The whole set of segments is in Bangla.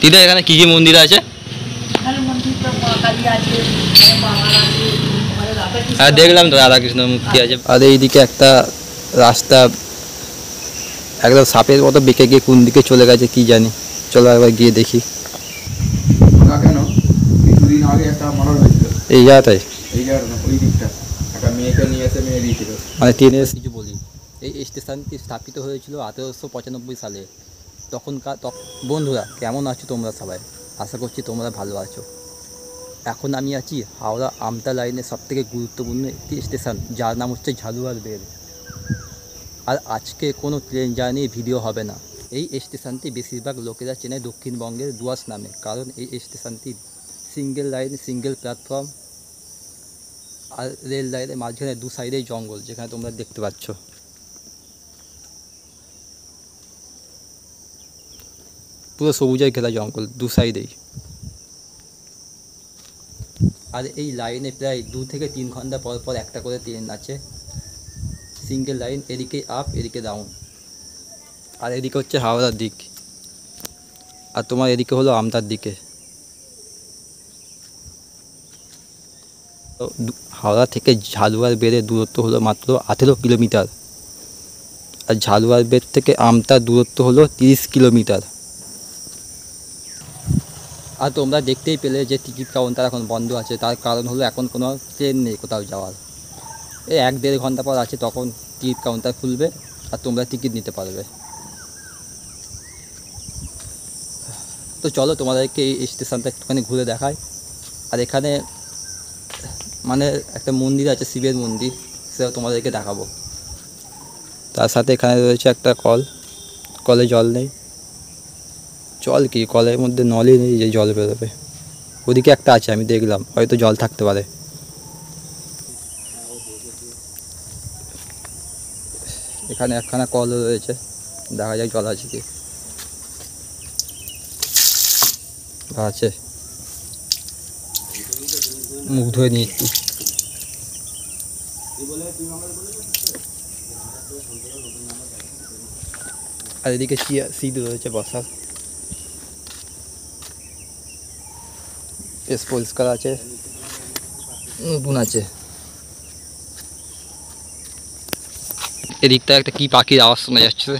দিদা এখানে কি কি মন্দির আছে? হ্যাঁ দেখলাম তো, রাধাকৃষ্ণের মূর্তি আছে। আর এইদিকে একটা রাস্তা একদম সাপের মতো বেঁকে গিয়ে কোন দিকে চলে গেছে কি জানি। চলো একবার গিয়ে দেখি। কেন কিছুদিন আগে একটা মার্ডার হয়েছিল এই জায়গাটায়, এই জায়গাটা ওই দিকটা একটা মেয়েকে নিয়ে এসে মেয়ে দিয়েছিল। মানে ট্রেনের কিছু বলি, এই স্টেশনটি স্থাপিত হয়েছিল 1895 সালে। তখনকার বন্ধুরা কেমন আছো তোমরা সবাই? আশা করছি তোমরা ভালো আছো। এখন আমি আছি হাওড়া আমতা লাইনের সবথেকে গুরুত্বপূর্ণ একটি স্টেশন, যার নাম হচ্ছে ঝালুয়ার বেল। আর আজকে কোনো ট্রেন জার্নির ভিডিও হবে না। এই স্টেশনটি বেশিরভাগ লোকেরা চেনে দক্ষিণবঙ্গের ডুয়ার্স নামে, কারণ এই স্টেশনটি সিঙ্গেল লাইন, সিঙ্গেল প্ল্যাটফর্ম, আর রেল লাইনের মাঝখানে দু সাইডেই জঙ্গল, যেখানে তোমরা দেখতে পাচ্ছ। পুরো সবুজের ঘেরা জঙ্গল দু সাইডেই। আর এই লাইনে প্রায় 2 থেকে 3 ঘন্টা পর পর একটা করে ট্রেন আছে। সিঙ্গেল লাইন, এদিকে আপ এদিকে ডাউন। আর এদিকে হচ্ছে হাওড়ার দিক, আর তোমার এদিকে হলো আমতার দিকে। তো হাওড়া থেকে ঝালুয়ার বেড়ের দূরত্ব হলো মাত্র 18 কিলোমিটার। আর ঝালুয়ার বেড় থেকে আমতার দূরত্ব হলো 30 কিলোমিটার। আর তোমরা দেখতেই পেলে যে টিকিট কাউন্টার এখন বন্ধ আছে, তার কারণ হলো এখন কোনো ট্রেন নেই কোথাও যাওয়ার। এই 1-1.5 ঘন্টা পর আছে, তখন টিকিট কাউন্টার খুলবে আর তোমরা টিকিট নিতে পারবে। তো চলো তোমাদেরকে এই স্টেশনটা একটুখানি ঘুরে দেখায়। আর এখানে মানে একটা মন্দির আছে, শিবের মন্দির, সেটা তোমাদেরকে দেখাবো। তার সাথে এখানে রয়েছে একটা কল, কলে জল নেই। জল কি, কলের মধ্যে নলই নেই যে জল বেরোবে। ওদিকে একটা আছে, আমি দেখলাম, হয়তো জল থাকতে পারে। এখানে একখানা কল রয়েছে, দেখা যায় জল আছে কি। আছে, মুখ ধুয়ে নিই একটু। আর এদিকে সিট রয়েছে বসার, বেশ পরিষ্কার আছে, নতুন আছে। এদিকটা একটা কি পাখির আওয়াজ শোনা যাচ্ছে,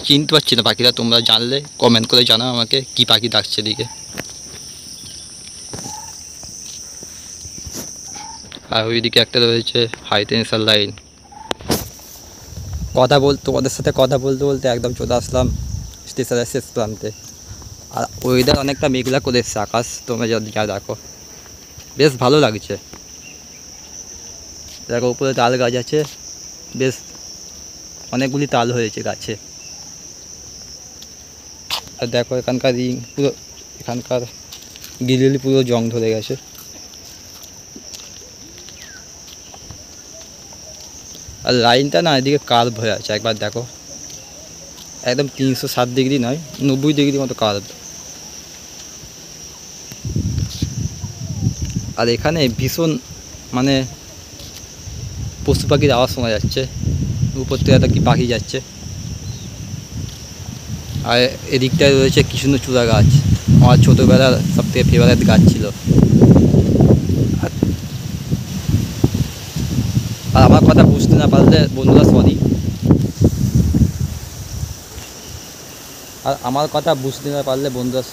চিনতে পারছি না পাখিটা। তোমরা জানলে কমেন্ট করে জানাও আমাকে কি পাখি ডাকছে এদিকে। আর ওইদিকে একটা রয়েছে হাই টেনশন লাইন। তোমাদের সাথে কথা বলতে বলতে একদম চলে আসলাম স্টেশনের শেষ প্রান্তে। আর ওয়েদার অনেকটা মেঘলা করে এসছে আকাশ, তোমরা যা দেখো বেশ ভালো লাগছে। দেখো উপরে তাল গাছ আছে, বেশ অনেকগুলি তাল হয়েছে গাছে। আর দেখো এখানকার পুরো, এখানকার গিলি পুরো জং ধরে গেছে। আর লাইনটা না এদিকে কার্ভ হয়ে আছে, একবার দেখো, একদম 360 ডিগ্রি নয়, 90 ডিগ্রি মতো কার্ভ। আর এখানে ভীষণ মানে পশু পাখির আওয়াজ শোনা যাচ্ছে, উপর থেকে একটা কি পাখি যাচ্ছে। আর এদিকটায় রয়েছে কৃষ্ণচূড়া গাছ, আমার ছোটোবেলার সবথেকে ফেভারিট গাছ ছিল। আর আমার কথা বুঝতে না পারলে বন্ধুরা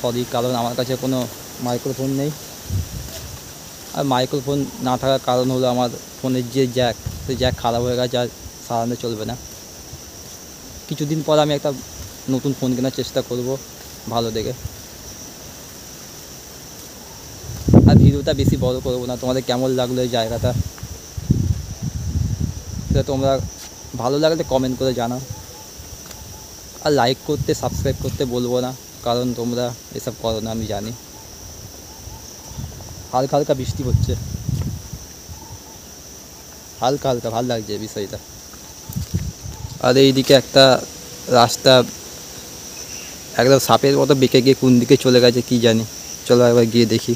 সরি। কারণ আমার কাছে কোনো মাইক্রোফোন নেই। আর মাইক্রোফোন না থাকার কারণ হলো আমার ফোনের যে জ্যাক, সেই জ্যাক খারাপ হয়ে গেছে, আর সারানো চলবে না। কিছুদিন পর আমি একটা নতুন ফোন কেনার চেষ্টা করব ভালো দেখে। আর ভিডিওটা বেশি বড় করবো না। তোমাদের কেমন লাগলো এই জায়গাটা, সেটা তোমরা ভালো লাগলে কমেন্ট করে জানাও। আর লাইক করতে, সাবস্ক্রাইব করতে বলবো না, কারণ তোমরা এসব করো না আমি জানি। হালকা হালকা বৃষ্টি হচ্ছে, হালকা হালকা ভালো লাগছে বিষয়টা। আর এইদিকে একটা রাস্তা একদম সাপের মতো বেঁকে গিয়ে কোন দিকে চলে গেছে কি জানি। চলো একবার গিয়ে দেখি।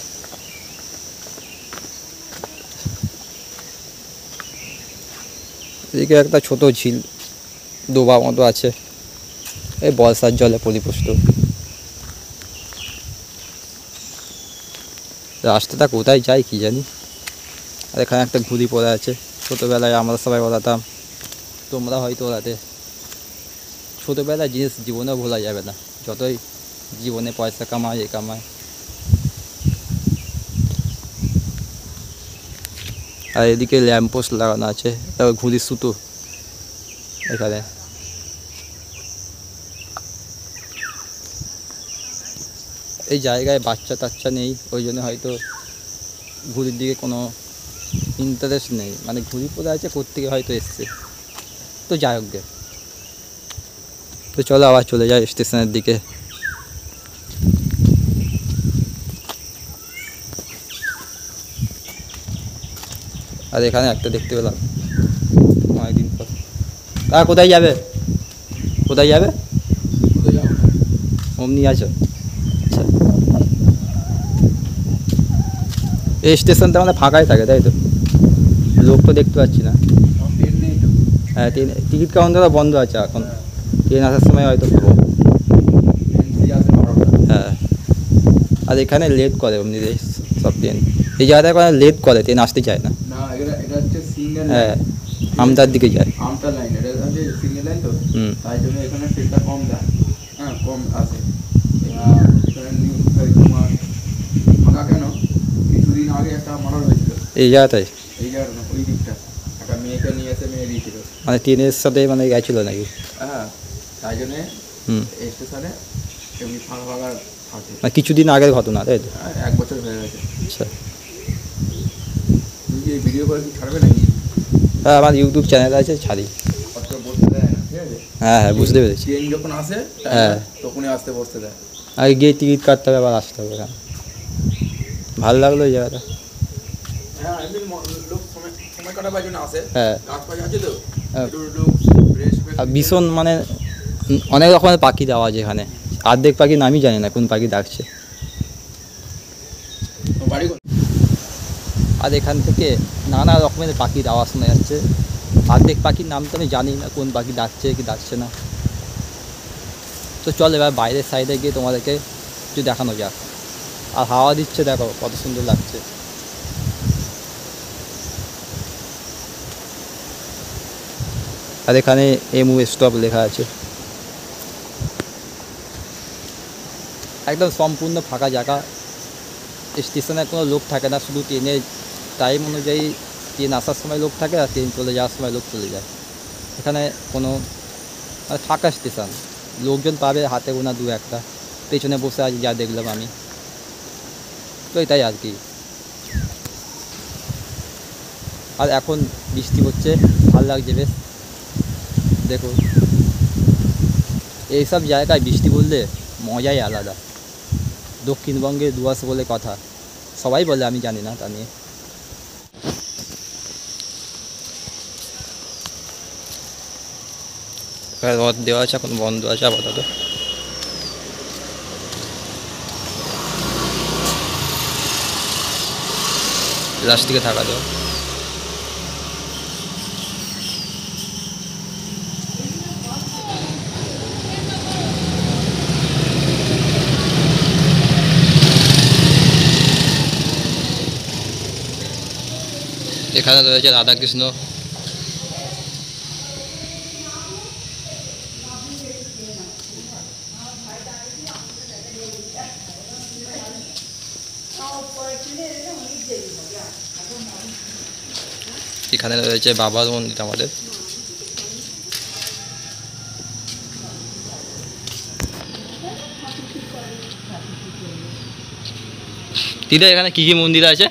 এদিকে একটা ছোট ঝিল, ডোবা মতো আছে, এই বর্ষার জলে পরিপুষ্ট। রাস্তাটা কোথায় যায় কি জানি। আর এখানে একটা ঘুড়ি পড়ে আছে, ছোটোবেলায় আমরা সবাই ওড়াতাম, তোমরা হয়তো ওড়াতে। ছোটোবেলার জিনিস জীবনেও ভোলা যাবে না, যতই জীবনে পয়সা কামায় এ কামায়। আর এদিকে ল্যাম্পপোস্ট লাগানো আছে, তারপর ঘুড়ির সুতো এখানে। এই জায়গায় বাচ্চা টাচ্চা নেই, ওই জন্য হয়তো ঘুড়ির দিকে কোনো ইন্টারেস্ট নেই, মানে ঘুড়ি পড়ে আছে কোত্থেকে হয়তো এসছে। তো যাই হোক গে, তো চলো আবার চলে যাই স্টেশনের দিকে। আর এখানে একটা দেখতে পেলাম অনেকদিন পর। কোথায় যাবে, কোথায় যাবে? কোথায় যাবো না? অমনি আছো? আচ্ছা, এই স্টেশনটা মানে ফাঁকাই থাকে তাই তো, লোক তো দেখতে পাচ্ছি না। আমার ট্রেন নেই তো। হ্যাঁ, টিকিট কাউন্টারও বন্ধ আছে এখন, ট্রেন আসার সময় হয়তো পাবো। ট্রেন দিয়ে আসে 12টা। হ্যাঁ, আর এখানে লেট করে এমনি সব ট্রেন, এই জায়গাটায় কোনো লেট করে, ট্রেন আসতে চায় না। না, এটা হচ্ছে সিঙ্গেল হ্যাঁ, লাইন। আমতার দিকে যায়। আমটা লাইন, এটা হচ্ছে সিঙ্গেল লাইন তো, হুম। তাই জন্য এখানে ট্রেনটা কম দেয়। হ্যাঁ, কম আসে। এবার এখানে তোমার ফাঁকা কেন? কিছুদিন আগে একটা মার্ডার হয়েছিল এই জায়গাটায় এই জায়গাটা না, ওই দিকটা। একটা মেয়েকে নিয়ে এসে মেরে দিয়েছিল। মানে ট্রেনের সাথে মানে গেছিলো নাকি? হ্যাঁ, তাই জন্যে হুম, স্টেশনে এমনি ফাঁকা ফাঁকা থাকে। মানে কিছুদিন আগের ঘটনা তাই তো? 1 বছর হয়ে গেছে। আচ্ছা, তুমি কি এই ভিডিও করে কি ছাড়বে নাকি? হ্যাঁ, আমার ইউটিউব চ্যানেল আছে, ছাড়ি। অত বসতে দেয় না, ঠিক আছে? হ্যাঁ হ্যাঁ, বুঝতে পেরেছি। ট্রেন যখন আসে হ্যাঁ। তখনই আসতে বসতে দেয়। আগে গিয়ে টিকিট কাটতে হবে, আবার আসতে হবে এখানে। ভালো লাগলো এই জায়গাটা। হ্যাঁ, এমনি লোক সময় কাটাবার জন্য আসে। হ্যাঁ, গাছপালা আছে তো, হ্যাঁ। একটু লোক রেস্ট আর ভীষণ মানে অনেক রকমের পাখির আওয়াজ এখানে, অর্ধেক পাখির নামই জানি না কোন পাখি ডাকছে। বাড়ি কোন? আর এখান থেকে নানা রকমের পাখির আওয়াজ শোনা যাচ্ছে, অর্ধেক পাখির নাম তো আমি জানি না কোন পাখি ডাকছে কি ডাকছে না। তো চল এবার বাইরের সাইডে গিয়ে তোমাদেরকে একটু দেখানো যাক। আর হাওয়া দিচ্ছে, দেখো কত সুন্দর লাগছে। আর এখানে এমু স্টপ লেখা আছে। একদম সম্পূর্ণ ফাঁকা জায়গা, স্টেশনে কোনো লোক থাকে না, শুধু ট্রেনের টাইম অনুযায়ী ট্রেন আসার সময় লোক থাকে আর ট্রেন চলে যাওয়ার সময় লোক চলে যায়। এখানে কোনো মানে ফাঁকা স্টেশন, লোকজন পাবে হাতে গোনা 2-1টা, পেছনে বসে আছে যা দেখলাম আমি। তো এটাই আর কি। আর এখন বৃষ্টি হচ্ছে, ভালো লাগছে বেশ। দেখো এইসব জায়গায় বৃষ্টি পড়লে মজাই আলাদা। দক্ষিণবঙ্গে দুয়াশ বলে কথা, সবাই বলে, আমি জানি না তা নিয়ে। রথ দেওয়া আছে, এখন বন্ধ আছে আপাতত। প্লাস্টিকে থাকা দেওয়া। এখানে রয়েছে রাধাকৃষ্ণ। এখানে রয়েছে বাবার মন্দির আমাদের। দিদা এখানে কি কি মন্দির আছে?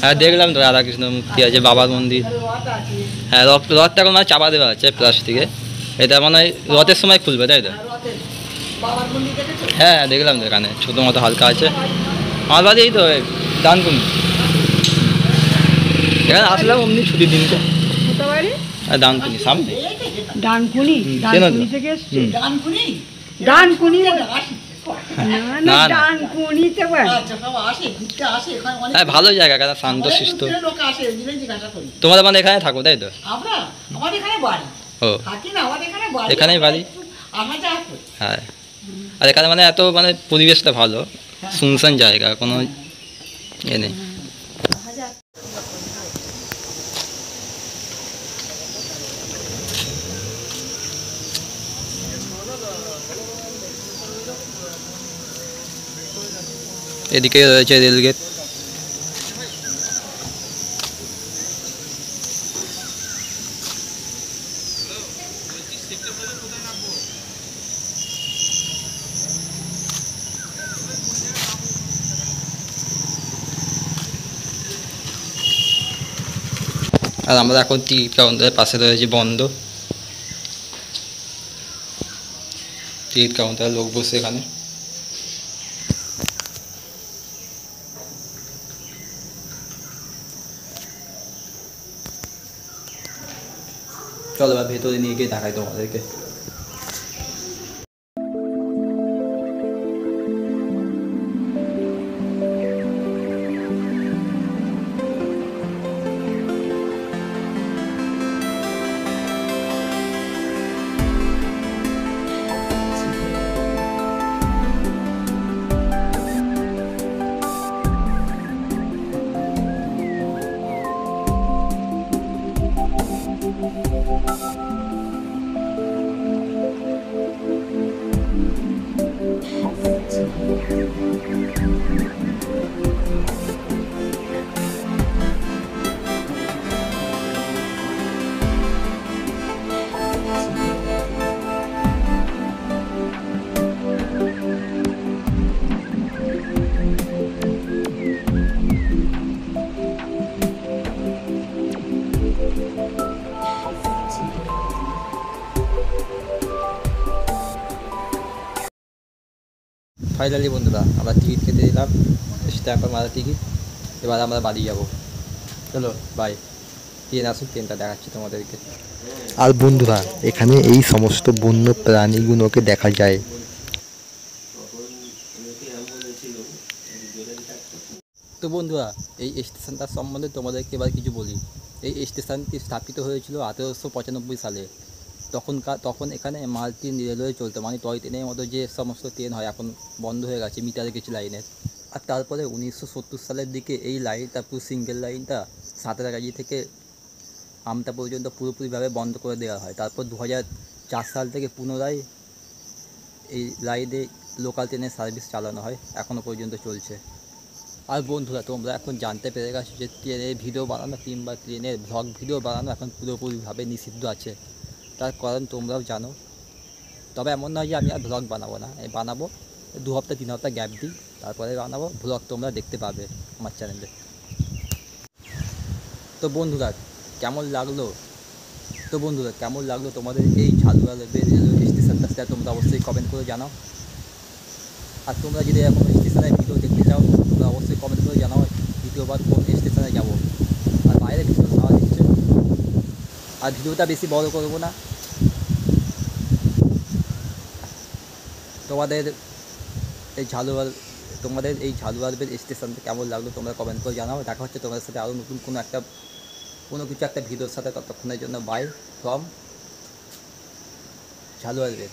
হ্যাঁ, দেখলাম তো রাধাকৃষ্ণ মূর্তি আছে, বাবার মন্দির। হ্যাঁ, রথটা এখন চাপা দেওয়া আছে প্লাস্টিকে, এটা মানে হয় রথের সময় খুলবে তাই তো? হ্যাঁ দেখলাম তো, এখানে ছোটো মতো হালকা আছে। আমার বাড়ি এই তো ডানকুনি। এখানে আসলাম অমনি ছুটির দিনটা। ডানকুনি সামনে। ডানকুনি চেনো তো? ডানকুনি থেকে এসছে হুম। ডানকুনি না না, না। ডানকুনিতে হ্যাঁ, ভালো জায়গা, কেন শান্ত শিষ্ট। তোমরা মানে এখানে থাকো তাই তো? ও, এখানেই বাড়ি। হ্যাঁ। আর এখানে মানে এত মানে পরিবেশটা ভালো, শুনশান জায়গা, কোনো এ নেই। এদিকে রয়েছে রেলগেট। আর আমরা এখন টিকিট কাউন্টারের পাশে রয়েছে বন্ধ, টিকিট কাউন্টারের লোক বসে এখানে। চলো এবার ভেতরে নিয়ে গিয়ে দেখাই তোমাদেরকে। ফাইনালি বন্ধুরা আমরা টিকিট কেটে দিলাম, স্ট্যাম্পার মারা টিকিট। এবার আমরা বাড়ি যাব। চলো বাই, ট্রেন আসুক, ট্রেনটা দেখাচ্ছি তোমাদেরকে। আর বন্ধুরা এখানে এই সমস্ত বন্য প্রাণীগুলোকে দেখা যায়। তো বন্ধুরা এই স্টেশনটার সম্বন্ধে তোমাদেরকে এবার কিছু বলি। এই স্টেশনটি স্থাপিত হয়েছিল 1895 সালে। তখন এখানে মাল ট্রেন রেলওয়ে চলতো, মানে টয় ট্রেনের মতো যে সমস্ত ট্রেন হয় এখন বন্ধ হয়ে গেছে মিটারে কিছু লাইনের। আর তারপরে 1970 সালের দিকে এই লাইনটা পুরো সিঙ্গেল লাইনটা সাঁতরাগাছি থেকে আমতা পর্যন্ত পুরোপুরিভাবে বন্ধ করে দেওয়া হয়। তারপর 2004 সাল থেকে পুনরায় এই লাইনে লোকাল ট্রেনের সার্ভিস চালানো হয়, এখনও পর্যন্ত চলছে। আর বন্ধুরা তোমরা এখন জানতে পেরে গেছো যে ট্রেনের ভিডিও বানানো কিংবা ট্রেনের ভ্লগ ভিডিও বানানো এখন পুরোপুরিভাবে নিষিদ্ধ আছে। তার কারণ তোমরাও জানো। তবে এমন নয় যে আমি আর ভ্লগ বানাবো না, বানাবো 2 হপ্তাহ 3 হপ্তাহ গ্যাপ দিই, তারপরে বানাবো ভ্লগ, তোমরা দেখতে পাবে আমার চ্যানেলে। তো বন্ধুরা কেমন লাগলো তোমাদের এই ঝালুয়া রেলওয়ে স্টেশনটা, সেটা তোমরা অবশ্যই কমেন্ট করে জানাও। আর তোমরা যদি এখন স্টেশনের ভিডিও দেখতে চাও তোমরা অবশ্যই কমেন্ট করে জানাও দ্বিতীয়বার কোন স্টেশনে যাব। আর বাইরে ভীষণ হাওয়া দিচ্ছে। আর ভিডিওটা বেশি বড় করবো না। তোমাদের এই ঝালুয়ারবেল স্টেশনটা কেমন লাগলো তোমরা কমেন্ট করে জানাও। দেখা হচ্ছে তোমাদের সাথে আরও নতুন কোনো কিছু একটা ভিডিওর সাথে। ততক্ষণের জন্য বাই ফ্রম ঝালুয়ারবেল।